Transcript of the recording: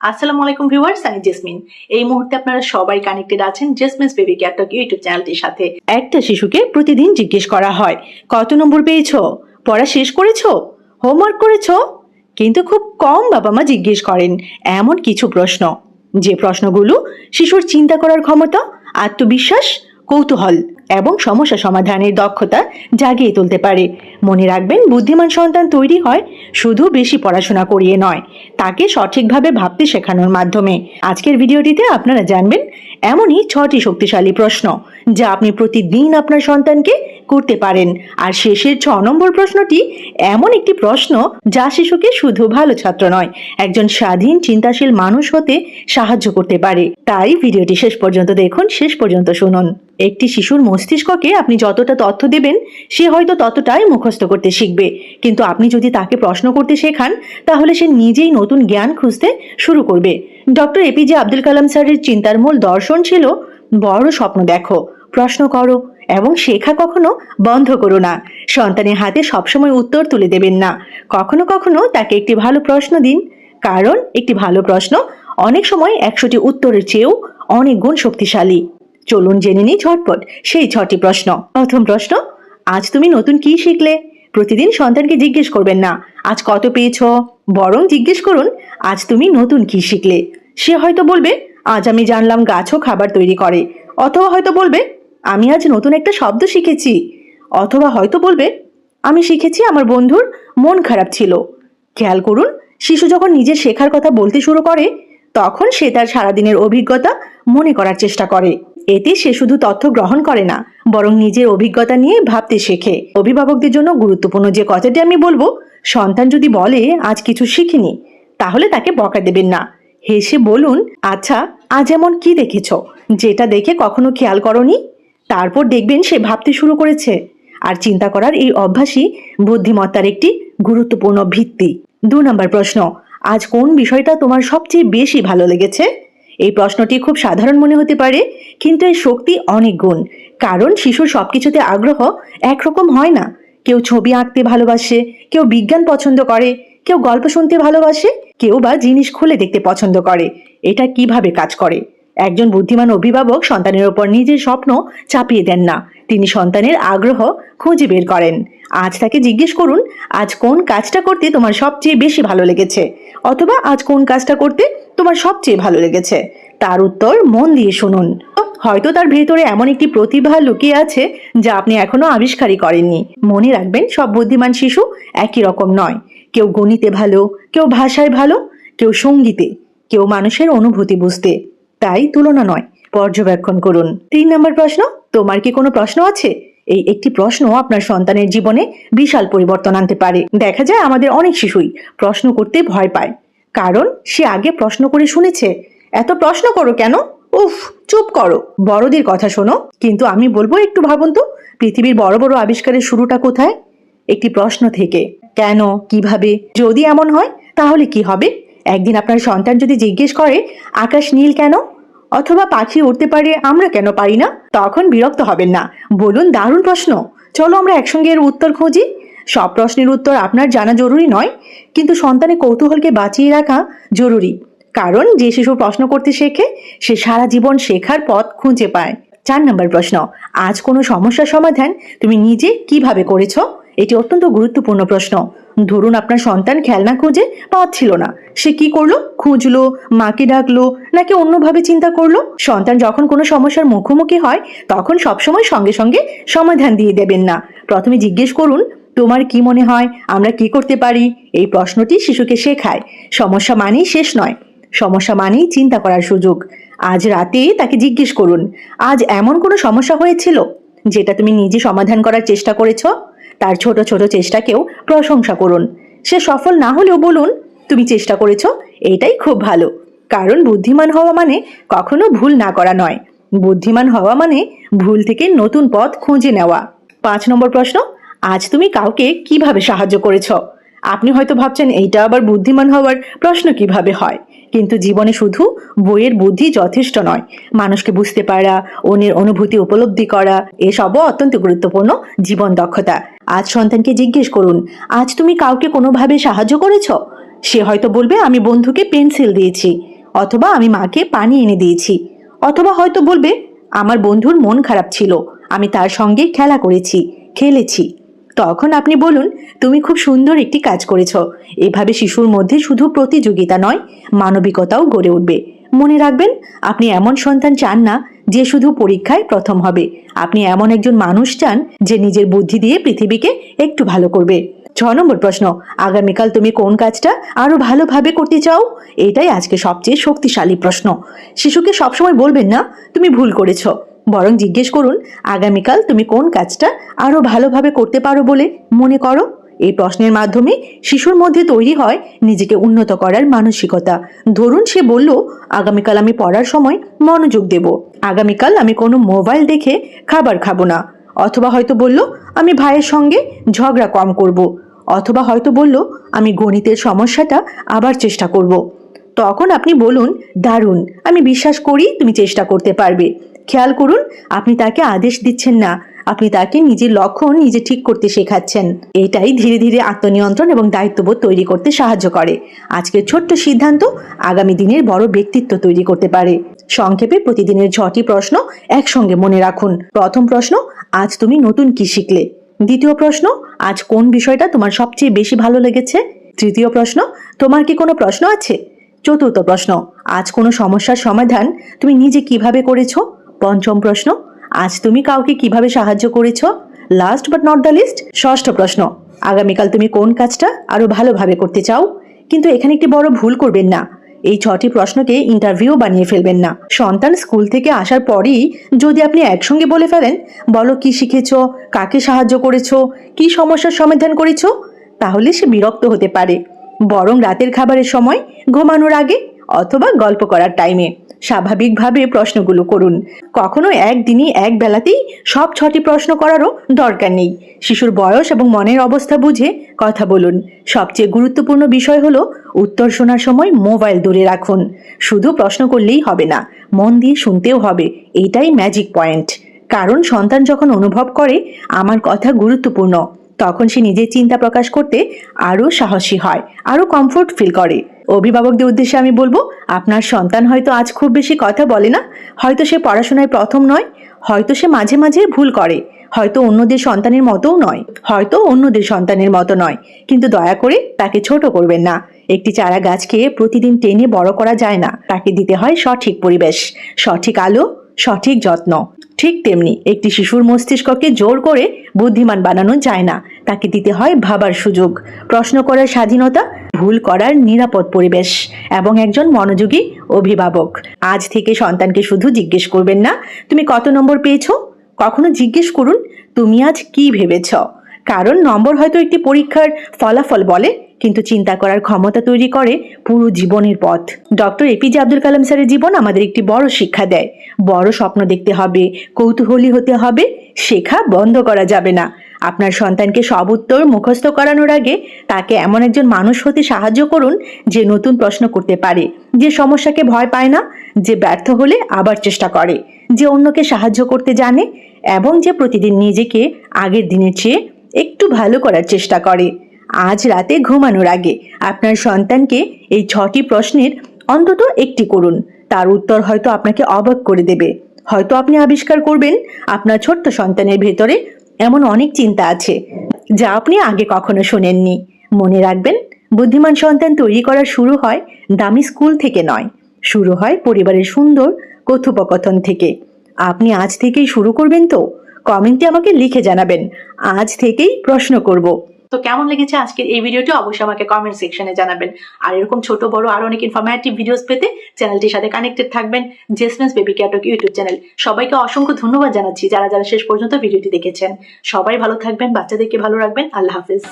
আসসালামু আলাইকুম ভিউয়ার্স, আমি জেসমিন। এই মুহূর্তে আপনারা সবাই কানেক্টেড আছেন জেসমিনস বেবি কেয়ার টক ইউটিউব চ্যানেলটির সাথে। একটা শিশুকে প্রতিদিন জিজ্ঞেস করা হয়, কত নম্বর পেয়েছো, পড়া শেষ করেছো, হোমওয়ার্ক করেছো? কিন্তু খুব কম বাবা মা জিজ্ঞেস করেন এমন কিছু প্রশ্ন, যে প্রশ্নগুলো শিশুর চিন্তা করার ক্ষমতা, আত্মবিশ্বাস, কৌতূহল এবং সমস্যা সমাধানের দক্ষতা জাগিয়ে তুলতে পারে। মনে রাখবেন, বুদ্ধিমান সন্তান তৈরি হয় শুধু বেশি পড়াশোনা করিয়ে নয়, তাকে সঠিকভাবে ভাবতে শেখানোর মাধ্যমে। আজকের ভিডিওটিতে আপনারা জানবেন এমনই 6টি শক্তিশালী প্রশ্ন যা আপনি প্রতিদিন আপনার সন্তানকে করতে পারেন। আর শেষের 6 নম্বর প্রশ্নটি এমন একটি প্রশ্ন যা শিশুকে শুধু ভালো ছাত্র নয়, একজন স্বাধীন চিন্তাশীল মানুষ হতে সাহায্য করতে পারে। তাই ভিডিওটি শেষ পর্যন্ত দেখুন, শেষ পর্যন্ত শুনুন। একটি শিশুর মস্তিষ্ককে আপনি যতটা তথ্য দেবেন, সে হয়তো ততটাই মুখস্থ করতে শিখবে। কিন্তু আপনি যদি তাকে প্রশ্ন করতে শেখান, তাহলে সে নিজেই নতুন জ্ঞান খুঁজতে শুরু করবে। ডক্টর এপিজে আব্দুল কালাম স্যারের চিন্তার মূল দর্শন ছিল, বড় স্বপ্ন দেখো, প্রশ্ন করো এবং শেখা কখনো বন্ধ করো না। সন্তানের হাতে সবসময় উত্তর তুলে দেবেন না, কখনো কখনো তাকে একটি ভালো প্রশ্ন দিন, কারণ একটি ভালো প্রশ্ন অনেক সময় 100টি উত্তরের চেয়েও অনেক গুণ শক্তিশালী। চলুন জেনে নিই ঝটপট সেই 6টি প্রশ্ন। প্রথম প্রশ্ন, আজ তুমি নতুন কি শিখলে? প্রতিদিন সন্তানকে জিজ্ঞেস করবেন না আজ কত পেয়েছো, বরং জিজ্ঞেস করুন আজ তুমি নতুন কি শিখলে। সে হয়তো বলবে, আজ আমি জানলাম গাছও খাবার তৈরি করে, অথবা হয়তো বলবে, আমি আজ নতুন একটা শব্দ শিখেছি, অথবা হয়তো বলবে, আমি শিখেছি আমার বন্ধুর মন খারাপ ছিল। খেয়াল করুন, শিশু যখন নিজের শেখার কথা বলতে শুরু করে, তখন সে তার সারাদিনের অভিজ্ঞতা মনে করার চেষ্টা করে। এতে সে শুধু তথ্য গ্রহণ করে না, বরং নিজের অভিজ্ঞতা নিয়ে ভাবতে শেখে। অভিভাবকদের জন্য গুরুত্বপূর্ণ যে কথাটি আমি বলবো, সন্তান যদি বলে আজ কিছু শিখিনি, তাহলে তাকে বকা দেবেন না। হেসে বলুন, আচ্ছা আজ এমন কি দেখেছো যেটা দেখে কখনো খেয়াল করনি? তারপর দেখবেন সে ভাবতে শুরু করেছে। আর চিন্তা করার এই অভ্যাসই বুদ্ধিমত্তার একটি গুরুত্বপূর্ণ ভিত্তি। 2 নম্বর প্রশ্ন, আজ কোন বিষয়টা তোমার সবচেয়ে বেশি ভালো লেগেছে? এই প্রশ্নটি খুব সাধারণ মনে হতে পারে, কিন্তু এর শক্তি অনেক গুণ। কারণ শিশুর সবকিছুতে আগ্রহ একরকম হয় না। কেউ ছবি আঁকতে ভালোবাসে, কেউ বিজ্ঞান পছন্দ করে, কেউ গল্প শুনতে ভালোবাসে, কেউ বা জিনিস খুলে দেখতে পছন্দ করে। এটা কিভাবে কাজ করে? একজন বুদ্ধিমান অভিভাবক সন্তানের ওপর নিজের স্বপ্ন চাপিয়ে দেন না, তিনি সন্তানের আগ্রহ খুঁজে বের করেন। আজ তাকে জিজ্ঞেস করুন, আজ কোন কাজটা করতে তোমার সবচেয়ে বেশি ভালো লেগেছে, অথবা আজ কোন কাজটা করতে তোমার সবচেয়ে ভালো লেগেছে। তার উত্তর মন দিয়ে শুনুন। হয়তো তার ভেতরে এমন একটি প্রতিভা লুকিয়ে আছে যা আপনি এখনো আবিষ্কারই করেননি। মনে রাখবেন, সব বুদ্ধিমান শিশু একই রকম নয়। কেউ গণিতে ভালো, কেউ ভাষায় ভালো, কেউ সঙ্গীতে, কেউ মানুষের অনুভূতি বুঝতে। তাই তুলনা নয়, পর্যবেক্ষণ করুন। 3 নম্বর প্রশ্ন, তোমার কি কোনো প্রশ্ন আছে? এই একটি প্রশ্ন আপনার সন্তানের জীবনে বিশাল পরিবর্তন আনতে পারে। দেখা যায় আমাদের অনেক শিশুই প্রশ্ন করতে ভয় পায়, কারণ সে আগে প্রশ্ন করে শুনেছে, এত প্রশ্ন করো কেন, উফ চুপ করো, বড়দের কথা শোনো। কিন্তু আমি বলবো, একটু ভাবুন তো, পৃথিবীর বড় বড় আবিষ্কারের শুরুটা কোথায়? একটি প্রশ্ন থেকে। কেন, কিভাবে, যদি এমন হয় তাহলে কি হবে? একদিন আপনার সন্তান যদি জিজ্ঞেস করে, আকাশ নীল কেন, অথবা পাখি উড়তে পারে, আমরা কেন পারি না, তখন বিরক্ত হবেন না, বলুন দারুণ প্রশ্ন, চলো আমরা একসঙ্গে এর উত্তর খুঁজি। সব প্রশ্নের উত্তর আপনার জানা জরুরি নয়, কিন্তু সন্তানের কৌতূহলকে বাঁচিয়ে রাখা জরুরি। কারণ যে শিশু প্রশ্ন করতে শেখে, সে সারা জীবন শেখার পথ খুঁজে পায়। 4 নম্বর প্রশ্ন, আজ কোনো সমস্যার সমাধান তুমি নিজে কিভাবে করেছো? এটি অত্যন্ত গুরুত্বপূর্ণ প্রশ্ন। ধরুন আপনার সন্তান খেলনা খুঁজে পাচ্ছিল না, সে কি করলো? খুঁজলো, মাকে ডাকলো, নাকি অন্যভাবে চিন্তা করলো? সন্তান যখন কোনো সমস্যার মুখোমুখি হয়, তখন সবসময় সঙ্গে সঙ্গে সমাধান দিয়ে দেবেন না। প্রথমে জিজ্ঞেস করুন, তোমার কি মনে হয় আমরা কি করতে পারি? এই প্রশ্নটি শিশুকে শেখায়, সমস্যা মানেই শেষ নয়, সমস্যা মানেই চিন্তা করার সুযোগ। আজ রাতে তাকে জিজ্ঞেস করুন, আজ এমন কোনো সমস্যা হয়েছিল যেটা তুমি নিজে সমাধান করার চেষ্টা করেছ? তার ছোট ছোট চেষ্টাকেও প্রশংসা করুন। সে সফল না হলেও বলুন, তুমি চেষ্টা করেছ, এটাই খুব ভালো। কারণ বুদ্ধিমান হওয়া মানে কখনো ভুল না করা নয়, বুদ্ধিমান হওয়া মানে ভুল থেকে নতুন পথ খুঁজে নেওয়া। 5 নম্বর প্রশ্ন, আজ তুমি কাউকে কিভাবে সাহায্য করেছ? আপনি হয়তো ভাবছেন, এইটা আবার বুদ্ধিমান হওয়ার প্রশ্ন কিভাবে হয়? কিন্তু জীবনে শুধু বইয়ের বুদ্ধি যথেষ্ট নয়, মানুষকে বুঝতে পারা, অন্যের অনুভূতি উপলব্ধি করা, এসবও অত্যন্ত গুরুত্বপূর্ণ জীবন দক্ষতা। আজ সন্তানকে জিজ্ঞেস করুন, আজ তুমি কাউকে কোনোভাবে সাহায্য করেছ? সে হয়তো বলবে, আমি বন্ধুকে পেন্সিল দিয়েছি, অথবা আমি মাকে পানি এনে দিয়েছি, অথবা হয়তো বলবে আমার বন্ধুর মন খারাপ ছিল, আমি তার সঙ্গে খেলা করেছি, খেলেছি। তখন আপনি বলুন তুমি খুব সুন্দর একটি কাজ করেছ। এভাবে শিশুর মধ্যে শুধু প্রতিযোগিতা নয়, মানবিকতাও গড়ে উঠবে। মনে রাখবেন, আপনি এমন সন্তান চান না যে শুধু পরীক্ষায় প্রথম হবে। আপনি এমন একজন মানুষ চান যে নিজের বুদ্ধি দিয়ে পৃথিবীকে একটু ভালো করবে। 6 নম্বর প্রশ্ন, আগামীকাল তুমি কোন কাজটা আরো ভালোভাবে করতে চাও? এটাই আজকে সবচেয়ে শক্তিশালী প্রশ্ন। শিশুকে সবসময় বলবেন না তুমি ভুল করেছ, বরং জিজ্ঞেস করুন আগামীকাল তুমি কোন কাজটা আরো ভালোভাবে করতে পারো বলে মনে করো। এই প্রশ্নের মাধ্যমে শিশুর মধ্যে তৈরি হয় নিজেকে উন্নত করার মানসিকতা। ধরুন সে বলল আগামীকাল আমি পড়ার সময় মনোযোগ দেব, আগামীকাল আমি কোনো মোবাইল দেখে খাবার খাবো না, অথবা হয়তো বলল আমি ভাইয়ের সঙ্গে ঝগড়া কম করব, অথবা হয়তো বলল আমি গণিতের সমস্যাটা আবার চেষ্টা করব। তখন আপনি বলুন দারুণ, আমি বিশ্বাস করি তুমি চেষ্টা করতে পারবে। খেয়াল করুন, আপনি তাকে আদেশ দিচ্ছেন না, আপনি তাকে নিজের লক্ষ্য নিজে ঠিক করতে শেখাচ্ছেন। এটাই ধীরে ধীরে আত্মনিয়ন্ত্রণ এবং দায়িত্ববোধ তৈরি করতে সাহায্য করে। আজকের ছোট্ট সিদ্ধান্ত আগামী দিনের বড় ব্যক্তিত্ব তৈরি করতে পারে। সংক্ষেপে প্রতিদিনের 6টি প্রশ্ন একসঙ্গে মনে রাখুন। প্রথম প্রশ্ন, আজ তুমি নতুন কি শিখলে? দ্বিতীয় প্রশ্ন, আজ কোন বিষয়টা তোমার সবচেয়ে বেশি ভালো লেগেছে? তৃতীয় প্রশ্ন, তোমার কি কোনো প্রশ্ন আছে? চতুর্থ প্রশ্ন, আজ কোনো সমস্যার সমাধান তুমি নিজে কিভাবে করেছো? পঞ্চম প্রশ্ন, আজ তুমি কাউকে কিভাবে সাহায্য করেছো? Last but not the least, ষষ্ঠ প্রশ্ন, আগামীকাল তুমি কোন কাজটা আরো ভালোভাবে করতে চাও? কিন্তু এখানে একটি বড় ভুল করবেন না, এই 6টি প্রশ্নকে ইন্টারভিউ বানিয়ে ফেলবেন না। সন্তান স্কুল থেকে আসার পরেই যদি আপনি একসঙ্গে বলে ফেলেন বলো কি শিখেছো, কাকে সাহায্য করেছো, কি সমস্যার সমাধান করেছো, তাহলে সে বিরক্ত হতে পারে। বরং রাতের খাবারের সময়, ঘুমানোর আগে অথবা গল্প করার টাইমে স্বাভাবিকভাবে প্রশ্নগুলো করুন। কখনো একদিনই এক বেলাতেই সব 6টি প্রশ্ন করারও দরকার নেই। শিশুর বয়স এবং মনের অবস্থা বুঝে কথা বলুন। সবচেয়ে গুরুত্বপূর্ণ বিষয় হলো উত্তর শোনার সময় মোবাইল দূরে রাখুন। শুধু প্রশ্ন করলেই হবে না, মন দিয়ে শুনতেও হবে। এইটাই ম্যাজিক পয়েন্ট। কারণ সন্তান যখন অনুভব করে আমার কথা গুরুত্বপূর্ণ, তখন সে নিজের চিন্তা প্রকাশ করতে আরো সাহসী হয়, আরো কমফোর্ট ফিল করে। অভিভাবকদের উদ্দেশ্যে আমি বলবো, আপনার সন্তান হয়তো আজ খুব বেশি কথা বলে না, হয়তো সে পড়াশোনায় প্রথম নয়, হয়তো সে মাঝে মাঝে ভুল করে, হয়তো অন্যদের সন্তানের মতো নয়, কিন্তু দয়া করে তাকে ছোট করবেন না। একটি চারা গাছকে প্রতিদিন টেনে বড় করা যায় না, তাকে দিতে হয় সঠিক পরিবেশ, সঠিক আলো, সঠিক যত্ন। ঠিক তেমনি একটি শিশুর মস্তিষ্ককে জোর করে বুদ্ধিমান বানানো যায় না, তাকে দিতে হয় ভাবার সুযোগ, প্রশ্ন করার স্বাধীনতা, ভুল করার নিরাপদ পরিবেশ এবং একজন মনোযোগী অভিভাবক। আজ থেকে সন্তানকে শুধু জিজ্ঞেস করবেন না তুমি কত নম্বর পেয়েছো, কখনো জিজ্ঞেস করুন তুমি আজ কি ভেবেছ। কারণ নম্বর হয়তো একটি পরীক্ষার ফলাফল বলে, কিন্তু চিন্তা করার ক্ষমতা তৈরি করে পুরো জীবনের পথ। ডক্টর এপিজে আব্দুল কালাম স্যারের জীবন আমাদের একটি বড় শিক্ষা দেয়। বড় স্বপ্ন দেখতে হবে, কৌতূহলী হতে হবে, শেখা বন্ধ করা যাবে না। আপনার সন্তানকে সব উত্তর মুখস্থ করানোর আগে তাকে এমন একজন মানুষ হতে সাহায্য করুন যে নতুন প্রশ্ন করতে পারে, যে সমস্যাকে ভয় পায় না, যে ব্যর্থ হলে আবার চেষ্টা করে, যে অন্যকে সাহায্য করতে জানে এবং যে প্রতিদিন নিজেকে আগের দিনের চেয়ে একটু ভালো করার চেষ্টা করে। আজ রাতে ঘুমানোর আগে আপনার সন্তানকে এই 6টি প্রশ্নের অন্তত একটি করুন। তার উত্তর হয়তো আপনাকে অবাক করে দেবে। হয়তো আপনি আবিষ্কার করবেন আপনার ছোট্ট সন্তানের ভেতরে এমন অনেক চিন্তা আছে যা আপনি আগে কখনো শোনেননি। মনে রাখবেন, বুদ্ধিমান সন্তান তৈরি করা শুরু হয় দামি স্কুল থেকে নয়, শুরু হয় পরিবারের সুন্দর কথোপকথন থেকে। আপনি আজ থেকেই শুরু করবেন তো? কমেন্টে আমাকে লিখে জানাবেন। আজ থেকেই প্রশ্ন করব। তো কেমন লেগেছে আজকের এই ভিডিওটি অবশ্যই আমাকে কমেন্ট সেকশনে জানাবেন। আর এরকম ছোট বড় আরো অনেক ইনফরমেটিভ ভিডিওস পেতে চ্যানেলটির সাথে কানেক্টেড থাকবেন। Jasmine's baby care talk YouTube channel. সবাইকে অসংখ্য ধন্যবাদ জানাচ্ছি যারা যারা শেষ পর্যন্ত ভিডিওটি দেখেছেন। সবাই ভালো থাকবেন, বাচ্চাদেরকে ভালো রাখবেন। আল্লাহ হাফেজ।